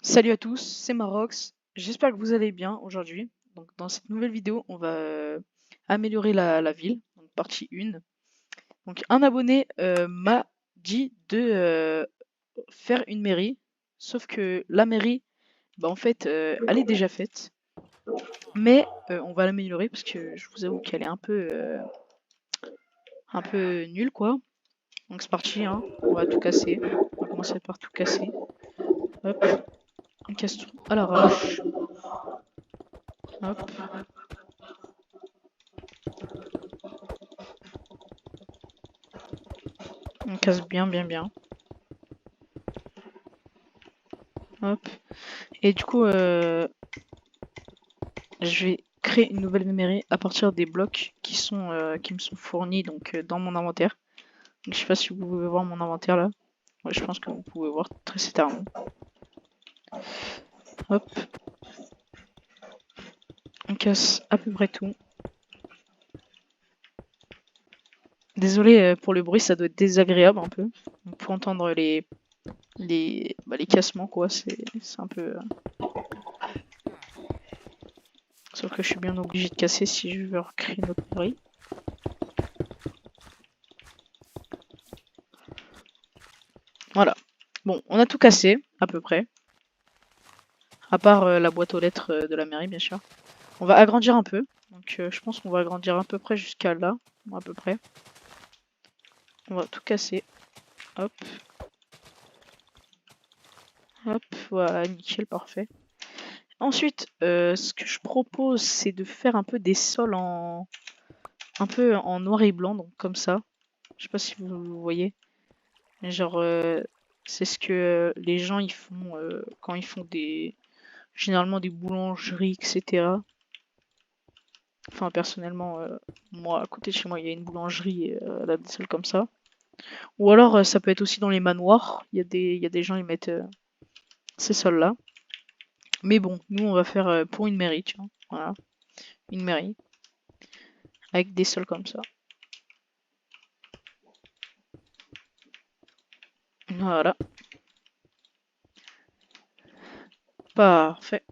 Salut à tous, c'est Marox. J'espère que vous allez bien aujourd'hui. Donc, dans cette nouvelle vidéo, on va améliorer la ville, donc partie 1. Donc, un abonné m'a dit de faire une mairie, sauf que la mairie, bah, en fait, elle est déjà faite, mais on va l'améliorer parce que je vous avoue qu'elle est un peu nulle, quoi. Donc, c'est parti, hein. On va tout casser. On va commencer par tout casser. Hop, on casse tout à l'arrache. Hop. On casse bien, bien, bien. Hop. Et du coup, je vais créer une nouvelle mairie à partir des blocs qui me sont fournis donc dans mon inventaire. Donc, je sais pas si vous pouvez voir mon inventaire là. Ouais, je pense que vous pouvez voir très certainement. Hop, on casse à peu près tout. Désolé pour le bruit, ça doit être désagréable un peu. Donc, pour entendre les cassements quoi, c'est un peu. Sauf que je suis bien obligé de casser si je veux recréer une autre mairie. Voilà. Bon, on a tout cassé à peu près. À part la boîte aux lettres de la mairie bien sûr. On va agrandir un peu. Donc je pense qu'on va agrandir à peu près jusqu'à là. À peu près. On va tout casser. Hop. Hop. Voilà, nickel, parfait. Ensuite, ce que je propose, c'est de faire un peu des sols un peu en noir et blanc, donc comme ça. Je sais pas si vous voyez. Genre, c'est ce que les gens ils font quand ils font généralement des boulangeries, etc. Enfin, personnellement, moi, à côté de chez moi, il y a une boulangerie, et, elle a des sols comme ça. Ou alors, ça peut être aussi dans les manoirs. Il y a des gens, ils mettent ces sols-là. Mais bon, nous, on va faire pour une mairie, tu vois. Voilà, une mairie. Avec des sols comme ça. Voilà. Parfait.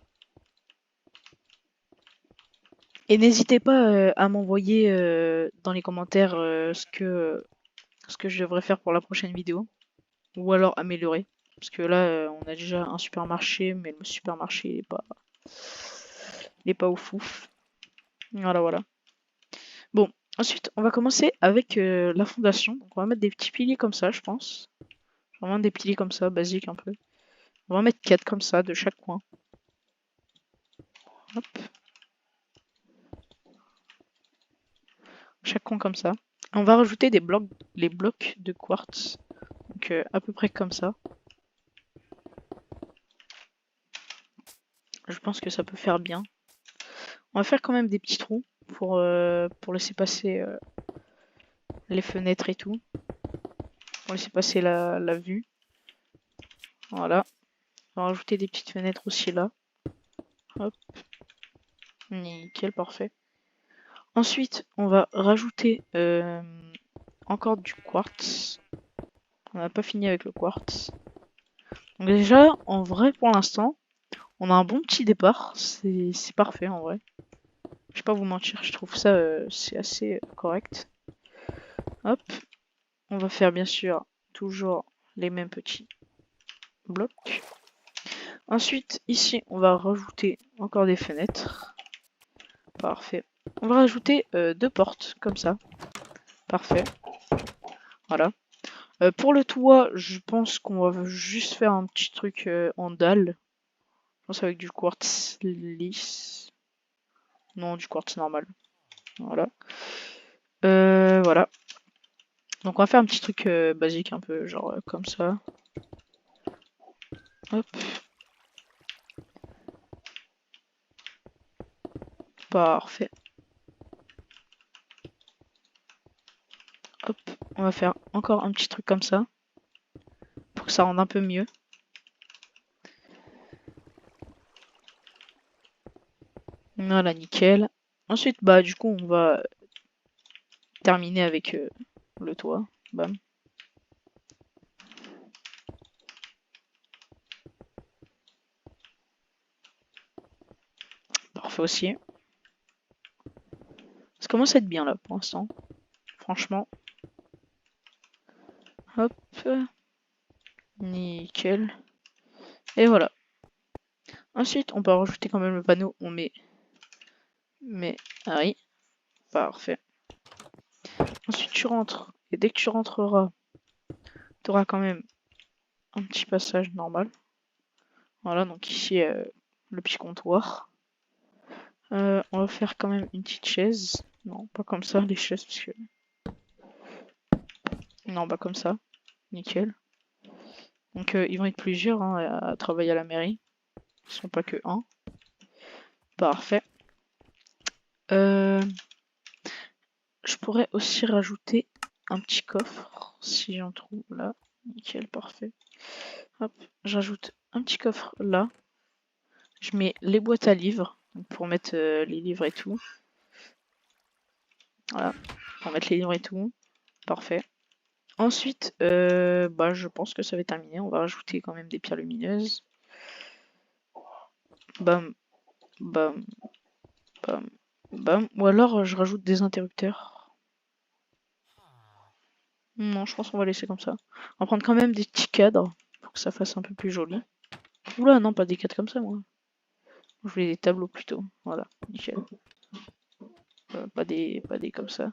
Et n'hésitez pas à m'envoyer dans les commentaires ce que je devrais faire pour la prochaine vidéo. Ou alors améliorer. Parce que là, on a déjà un supermarché, mais le supermarché, il est pas ouf ouf. Voilà, voilà. Bon, ensuite, on va commencer avec la fondation. Donc, on va mettre des petits piliers comme ça, je pense. Vraiment des piliers comme ça, basiques un peu. On va mettre 4 comme ça de chaque coin. Hop, chaque coin comme ça. On va rajouter les blocs de quartz. Donc à peu près comme ça. Je pense que ça peut faire bien. On va faire quand même des petits trous pour laisser passer les fenêtres et tout. Pour laisser passer la vue. Voilà. On va rajouter des petites fenêtres aussi là. Hop. Nickel, parfait. Ensuite, on va rajouter encore du quartz. On n'a pas fini avec le quartz. Donc déjà, en vrai, pour l'instant, on a un bon petit départ. C'est parfait en vrai. Je vais pas vous mentir, je trouve ça c'est assez correct. Hop, on va faire bien sûr toujours les mêmes petits blocs. Ensuite, ici, on va rajouter encore des fenêtres. Parfait. On va rajouter 2 portes, comme ça. Parfait. Voilà. Pour le toit, je pense qu'on va juste faire un petit truc en dalle. Je pense avec du quartz lisse. Non, du quartz normal. Voilà. Voilà. Donc on va faire un petit truc basique un peu, genre comme ça. Hop. Parfait. Hop. On va faire encore un petit truc comme ça. Pour que ça rende un peu mieux. Voilà, nickel. Ensuite, bah du coup, on va terminer avec le toit. Bam. Parfait aussi. Ça commence à être bien là pour l'instant. Franchement. Hop. Nickel. Et voilà. Ensuite, on peut rajouter quand même le panneau. On met. Ah oui. Parfait. Ensuite, tu rentres. Et dès que tu rentreras, tu auras quand même un petit passage normal. Voilà, donc ici, le petit comptoir. On va faire quand même une petite chaise. Non, pas comme ça, les chaises, parce que... Non, pas comme ça. Nickel. Donc, ils vont être plusieurs hein, à travailler à la mairie. Ils sont pas que un. Parfait. Je pourrais aussi rajouter un petit coffre, si j'en trouve là. Nickel, parfait. Hop, j'ajoute un petit coffre là. Je mets les boîtes à livres, pour mettre les livres et tout. Voilà, pour mettre les livres et tout. Parfait. Ensuite, bah, je pense que ça va être terminé. On va rajouter quand même des pierres lumineuses. Bam, bam, bam, bam. Ou alors je rajoute des interrupteurs. Non, je pense qu'on va laisser comme ça. On va prendre quand même des petits cadres pour que ça fasse un peu plus joli. Oula, non, pas des cadres comme ça, moi. Je voulais des tableaux plutôt. Voilà, nickel. Pas des comme ça.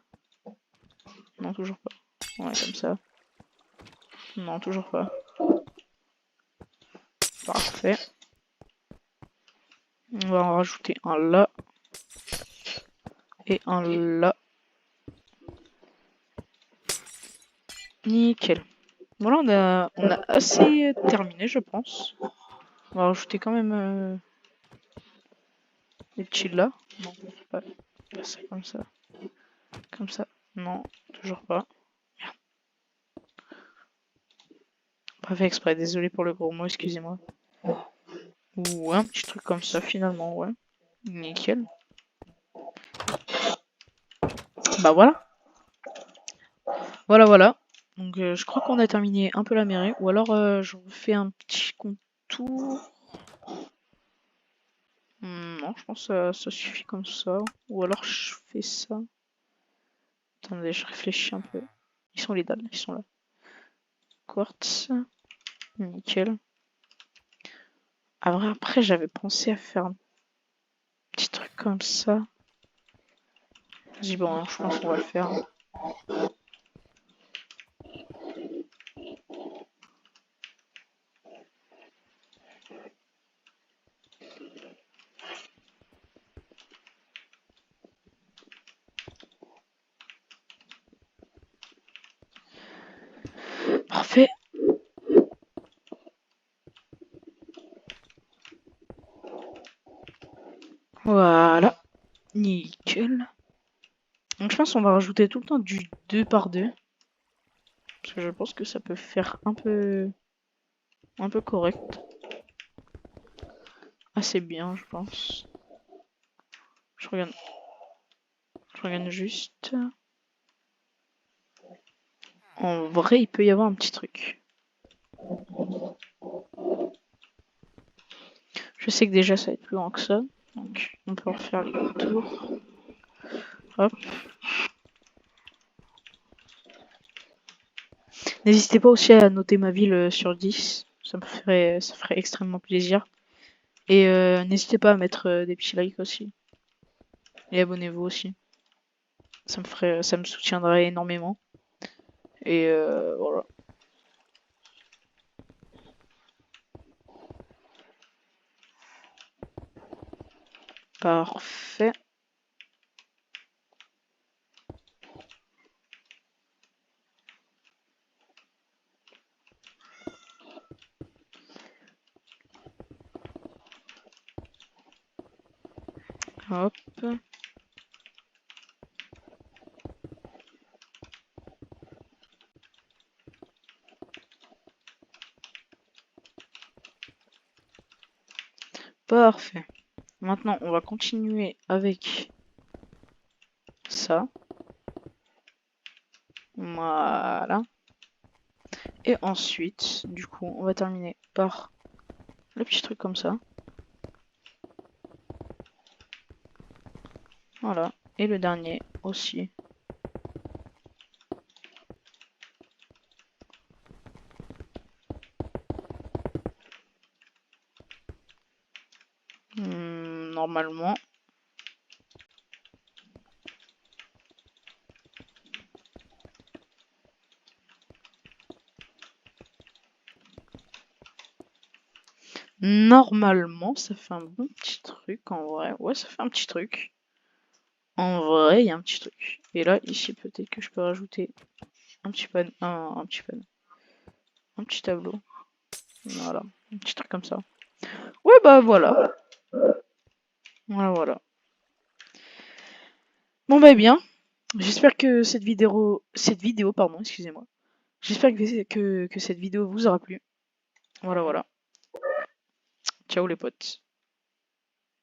Non, toujours pas. Ouais, comme ça. Non, toujours pas. Parfait. On va en rajouter un là. Et un là. Nickel. Voilà, on a assez terminé, je pense. On va rajouter quand même les petits là. Non, pas ça comme ça. Comme ça. Non, toujours pas. Pas fait exprès, désolé pour le gros mot, excusez-moi. Ou un petit truc comme ça finalement, ouais. Nickel. Bah voilà. Voilà. Donc je crois qu'on a terminé un peu la mairie. Ou alors je refais un petit contour. Non, je pense que ça suffit comme ça. Ou alors je fais ça. Attendez, je réfléchis un peu. Ils sont les dalles, ils sont là. Quartz. Nickel. Après j'avais pensé à faire un petit truc comme ça. J'ai bon, je pense qu'on va le faire. Parfait. Voilà. Nickel. Donc je pense qu'on va rajouter tout le temps du 2 par 2. Parce que je pense que ça peut faire un peu correct. Assez bien, je pense. Je regarde juste. En vrai, il peut y avoir un petit truc. Je sais que déjà ça va être plus grand que ça. Donc on peut refaire les contours. Hop. N'hésitez pas aussi à noter ma ville sur 10. Ça ferait extrêmement plaisir. Et n'hésitez pas à mettre des petits likes aussi. Et abonnez-vous aussi. Ça me soutiendrait énormément. Et voilà. Parfait. Hop. Parfait. Maintenant, on va continuer avec ça. Voilà. Et ensuite, du coup, on va terminer par le petit truc comme ça. Voilà. Et le dernier aussi. Normalement. Normalement, ça fait un bon petit truc en vrai. Ouais, ça fait un petit truc. En vrai, il y a un petit truc. Et là, ici, peut-être que je peux rajouter un petit panneau, un petit tableau. Voilà, un petit truc comme ça. Ouais, bah voilà. Voilà, voilà. Bon, bah bien. J'espère que cette vidéo, pardon, excusez-moi. J'espère que cette vidéo vous aura plu. Voilà, voilà. Ciao les potes.